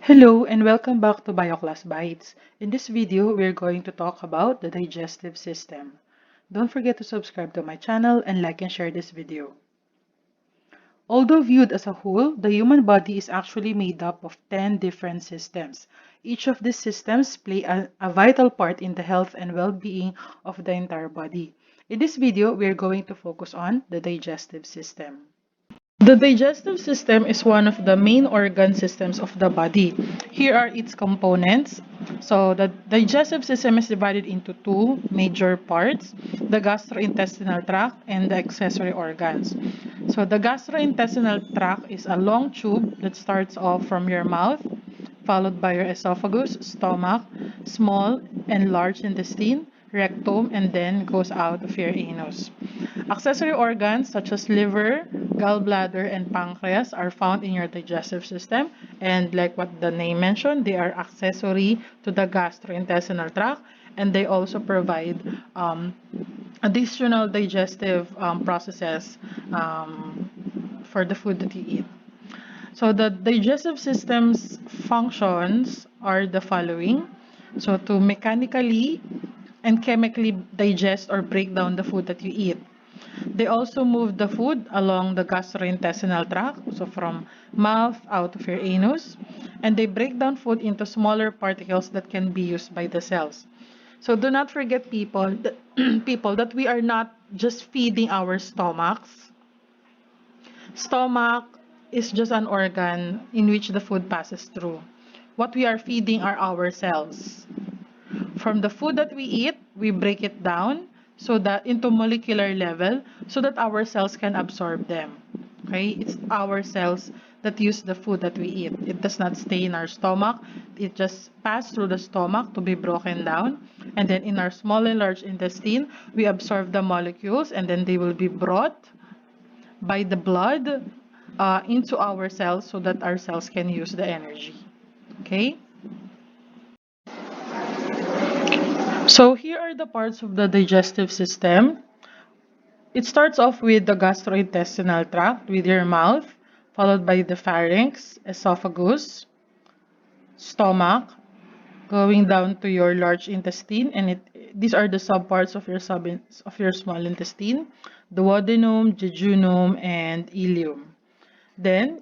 Hello and welcome back to Bioclass Bites. In this video, we're going to talk about the digestive system. Don't forget to subscribe to my channel and like and share this video. Although viewed as a whole, the human body is actually made up of 10 different systems. Each of these systems play a vital part in the health and well-being of the entire body. In this video, we're going to focus on the digestive system. The digestive system is one of the main organ systems of the body. Here are its components. So the digestive system is divided into two major parts, the gastrointestinal tract and the accessory organs. So the gastrointestinal tract is a long tube that starts off from your mouth, followed by your esophagus, stomach, small and large intestine, rectum, and then goes out of your anus. Accessory organs such as liver, gallbladder, and pancreas are found in your digestive system, and like what the name mentioned, they are accessory to the gastrointestinal tract, and they also provide additional digestive processes for the food that you eat. So the digestive system's functions are the following. So to mechanically and chemically digest or break down the food that you eat. They also move the food along the gastrointestinal tract, so from mouth out of your anus, and they break down food into smaller particles that can be used by the cells. So do not forget people that we are not just feeding our stomachs. Stomach is just an organ in which the food passes through. What we are feeding are our cells. From the food that we eat, we break it down so that into molecular level so that our cells can absorb them. Okay? It's our cells that use the food that we eat. It does not stay in our stomach. It just passes through the stomach to be broken down. And then in our small and large intestine, we absorb the molecules and then they will be brought by the blood into our cells so that our cells can use the energy. Okay? So here are the parts of the digestive system. It starts off with the gastrointestinal tract with your mouth, followed by the pharynx, esophagus, stomach, going down to your large intestine, and these are the subparts of your small intestine, duodenum, jejunum, and ileum. Then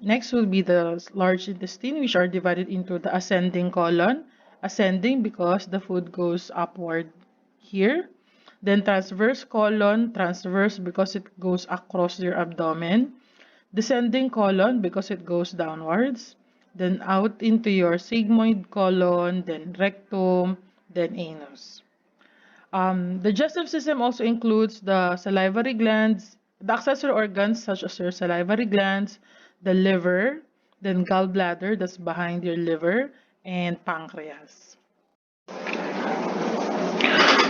next will be the large intestine, which are divided into the ascending colon. Ascending because the food goes upward here. Then transverse colon, transverse because it goes across your abdomen. Descending colon because it goes downwards. Then out into your sigmoid colon, then rectum, then anus. The digestive system also includes the salivary glands, the accessory organs such as your salivary glands, the liver, then gallbladder that's behind your liver, and pancreas.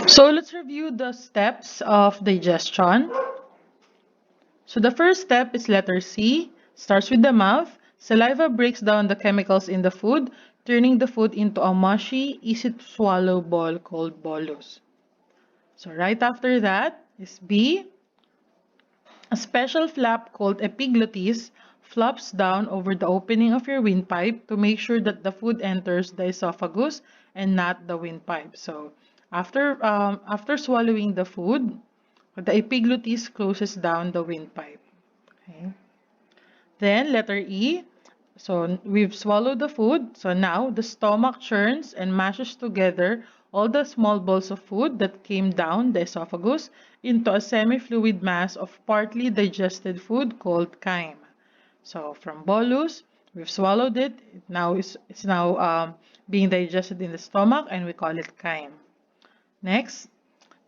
So let's review the steps of digestion. So the first step is letter C, starts with the mouth. Saliva breaks down the chemicals in the food, turning the food into a mushy, easy to swallow ball called bolus. So right after that is B. A special flap called epiglottis flaps down over the opening of your windpipe to make sure that the food enters the esophagus and not the windpipe. So after swallowing the food, the epiglottis closes down the windpipe. Okay. Then letter E. So we've swallowed the food. So now the stomach churns and mashes together all the small balls of food that came down the esophagus into a semi-fluid mass of partly digested food called chyme. So from bolus, we've swallowed it. It's now being digested in the stomach and we call it chyme. Next,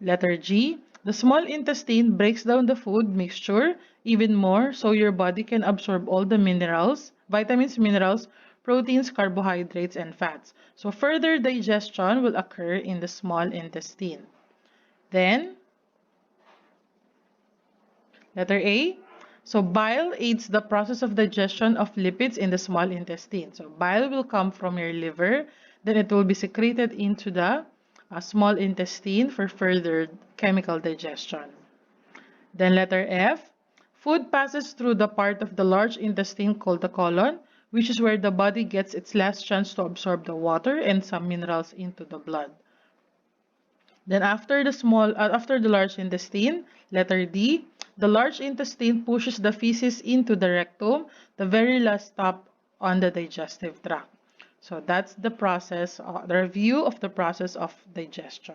letter G. The small intestine breaks down the food mixture even more so your body can absorb all the minerals, vitamins, minerals, proteins, carbohydrates, and fats. So further digestion will occur in the small intestine. Then, letter A. So bile aids the process of digestion of lipids in the small intestine. So bile will come from your liver, then it will be secreted into the small intestine for further chemical digestion. Then letter F. Food passes through the part of the large intestine called the colon, which is where the body gets its last chance to absorb the water and some minerals into the blood. Then after the large intestine, letter D, the large intestine pushes the feces into the rectum, the very last stop on the digestive tract. So that's the process, the review of the process of digestion.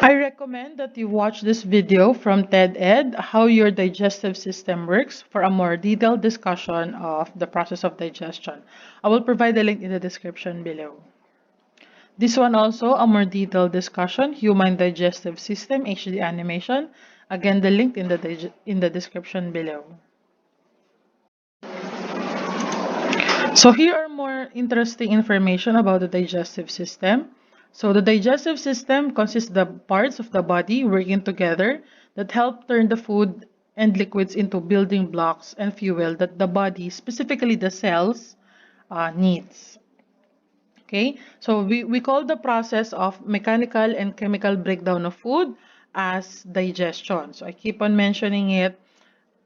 I recommend that you watch this video from TED Ed, How Your Digestive System Works, for a more detailed discussion of the process of digestion. I will provide the link in the description below. This one also, a more detailed discussion, Human Digestive System HD animation. Again, the link in the description below. So here are more interesting information about the digestive system. So the digestive system consists of the parts of the body working together that help turn the food and liquids into building blocks and fuel that the body, specifically the cells, needs. Okay, so we call the process of mechanical and chemical breakdown of food as digestion. So I keep on mentioning it.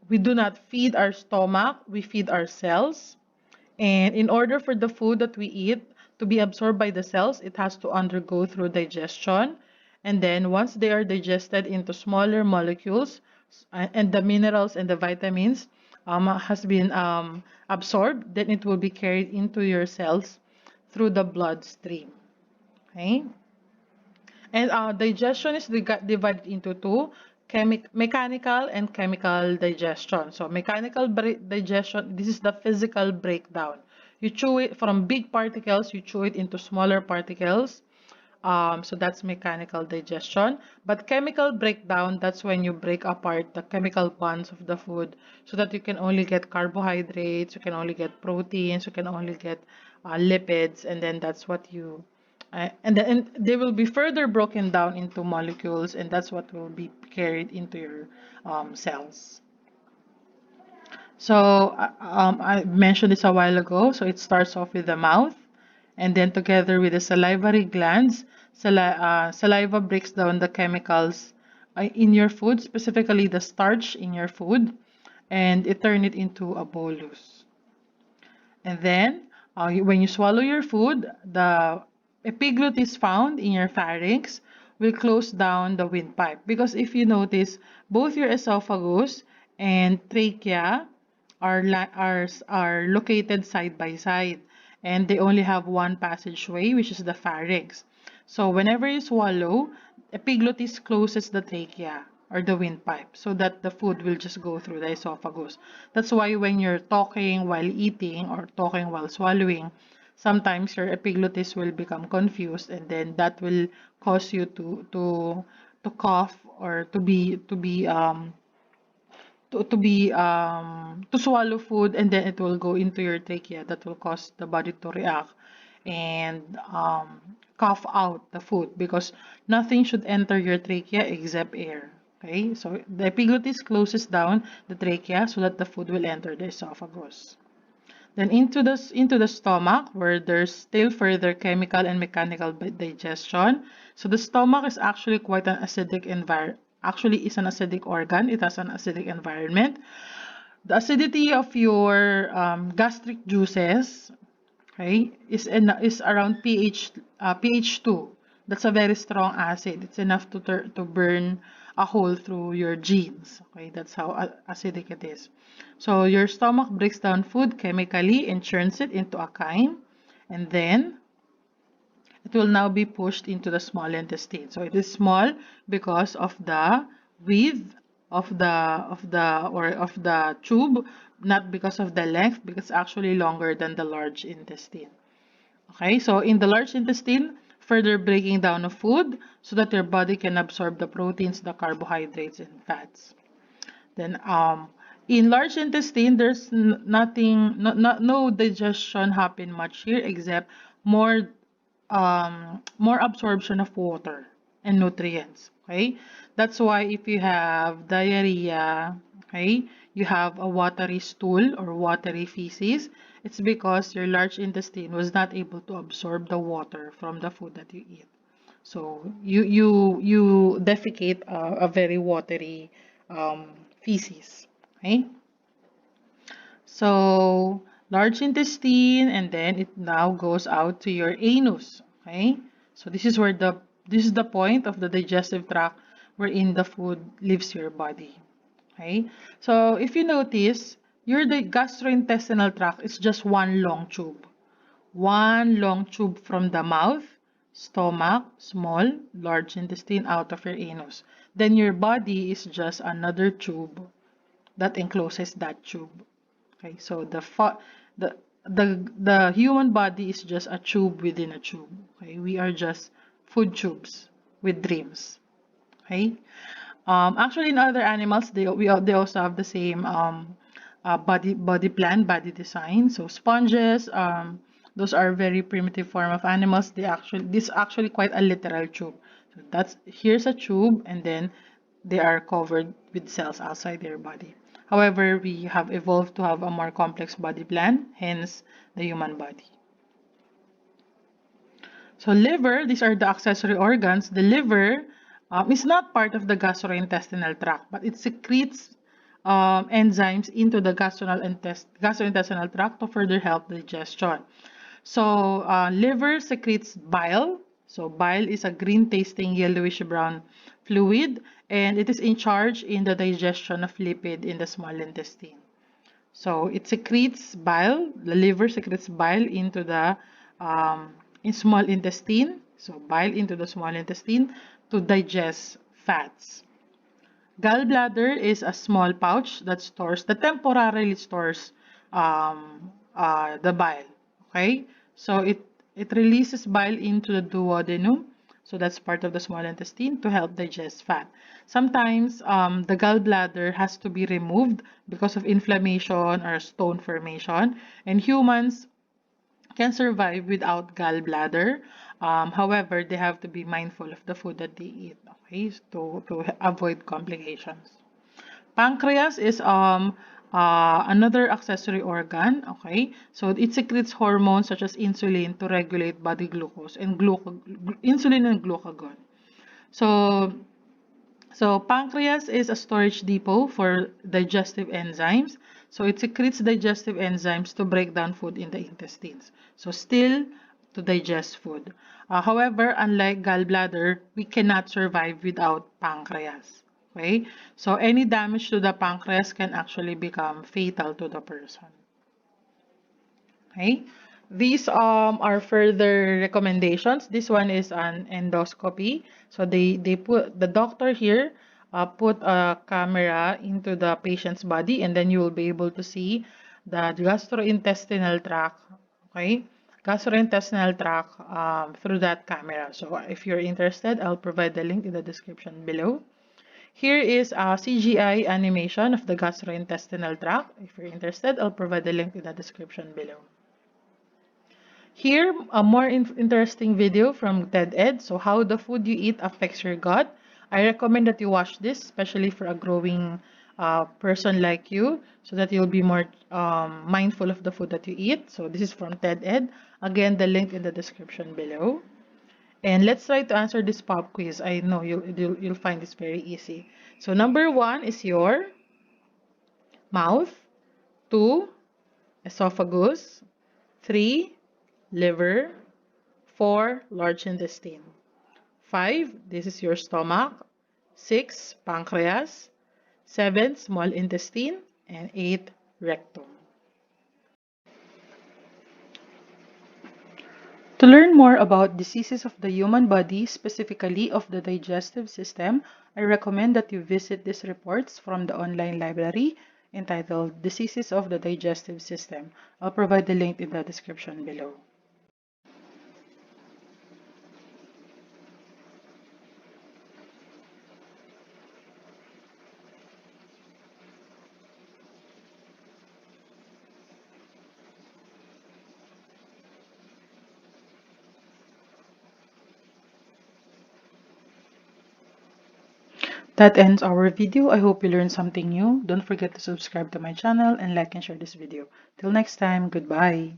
We do not feed our stomach, we feed our cells. And in order for the food that we eat to be absorbed by the cells, it has to undergo through digestion. And then once they are digested into smaller molecules, and the minerals and the vitamins has been absorbed, then it will be carried into your cells through the bloodstream. Okay? And digestion is divided into two, mechanical and chemical digestion. So mechanical digestion, this is the physical breakdown. You chew it from big particles, you chew it into smaller particles. So that's mechanical digestion. But chemical breakdown, that's when you break apart the chemical bonds of the food so that you can only get carbohydrates, you can only get proteins, you can only get lipids, and then that's what you and they will be further broken down into molecules, and that's what will be carried into your cells. So I mentioned this a while ago. So it starts off with the mouth, and then together with the salivary glands, saliva breaks down the chemicals in your food, specifically the starch in your food, and it turns it into a bolus. And then, when you swallow your food, the epiglottis found in your pharynx will close down the windpipe. Because if you notice, both your esophagus and trachea are located side by side. And they only have one passageway, which is the pharynx. So whenever you swallow, epiglottis closes the trachea or the windpipe so that the food will just go through the esophagus. That's why when you're talking while eating or talking while swallowing, sometimes your epiglottis will become confused, and then that will cause you to cough or to swallow food, and then it will go into your trachea. That will cause the body to react and cough out the food, because nothing should enter your trachea except air. Okay, so the epiglottis closes down the trachea so that the food will enter the esophagus. Then into the stomach, where there's still further chemical and mechanical digestion. So the stomach is actually quite an acidic environment. Actually, is an acidic organ. It has an acidic environment. The acidity of your gastric juices, okay, is around pH 2. That's a very strong acid. It's enough to burn a hole through your genes. Okay, that's how acidic it is. So your stomach breaks down food chemically and churns it into a chyme, and then it will now be pushed into the small intestine. So it is small because of the width of the tube, not because of the length, because it's actually longer than the large intestine. Okay, so in the large intestine, further breaking down of food so that your body can absorb the proteins, the carbohydrates, and fats. Then in large intestine, there's nothing, no digestion happen much here except more more absorption of water and nutrients. Okay, that's why if you have diarrhea, okay, you have a watery stool or watery feces, it's because your large intestine was not able to absorb the water from the food that you eat. So you defecate a very watery feces. Okay. So large intestine, and then it now goes out to your anus. Okay, so this is the point of the digestive tract wherein the food leaves your body. Okay, so if you notice, your the gastrointestinal tract is just one long tube from the mouth, stomach, small, large intestine out of your anus. Then your body is just another tube that encloses that tube. Okay, so the the human body is just a tube within a tube. Okay, we are just food tubes with dreams. Okay, actually in other animals they also have the same body plan, body design. So sponges, those are very primitive form of animals. This actually quite a literal tube. So that's here's a tube, and then they are covered with cells outside their body. However, we have evolved to have a more complex body plan, hence the human body. So liver, these are the accessory organs. The liver is not part of the gastrointestinal tract, but it secretes enzymes into the gastrointestinal tract to further help digestion. So liver secretes bile. So bile is a green tasting yellowish brown fluid, and it is in charge in the digestion of lipid in the small intestine. So it secretes bile, the liver secretes bile into the in small intestine. So bile into the small intestine to digest fats. Gallbladder is a small pouch that temporarily stores the bile. Okay, so it releases bile into the duodenum. So that's part of the small intestine to help digest fat. Sometimes the gallbladder has to be removed because of inflammation or stone formation, and humans can survive without gallbladder. However, they have to be mindful of the food that they eat, okay, to avoid complications. Pancreas is another accessory organ, okay? So it secretes hormones such as insulin to regulate body glucose and insulin and glucagon. So so pancreas is a storage depot for digestive enzymes. So it secretes digestive enzymes to break down food in the intestines. So still to digest food. However, unlike gallbladder, we cannot survive without pancreas. Okay? So any damage to the pancreas can actually become fatal to the person. Okay? These are further recommendations. This one is an endoscopy. So they put the doctor here put a camera into the patient's body, and then you will be able to see the gastrointestinal tract. Okay, gastrointestinal tract through that camera. So if you're interested, I'll provide the link in the description below. Here is a CGI animation of the gastrointestinal tract. If you're interested, I'll provide the link in the description below. Here, a more interesting video from TED-Ed. So how the food you eat affects your gut. I recommend that you watch this, especially for a growing person like you, so that you'll be more mindful of the food that you eat. So this is from TED-Ed. Again, the link in the description below. And let's try to answer this pop quiz. I know you'll find this very easy. So number 1 is your mouth. 2, esophagus. 3, liver. 4, large intestine. 5, this is your stomach. 6, pancreas. 7, small intestine. And 8, rectum. To learn more about diseases of the human body, specifically of the digestive system, I recommend that you visit these reports from the online library entitled Diseases of the Digestive System. I'll provide the link in the description below. That ends our video. I hope you learned something new. Don't forget to subscribe to my channel and like and share this video. Till next time, goodbye.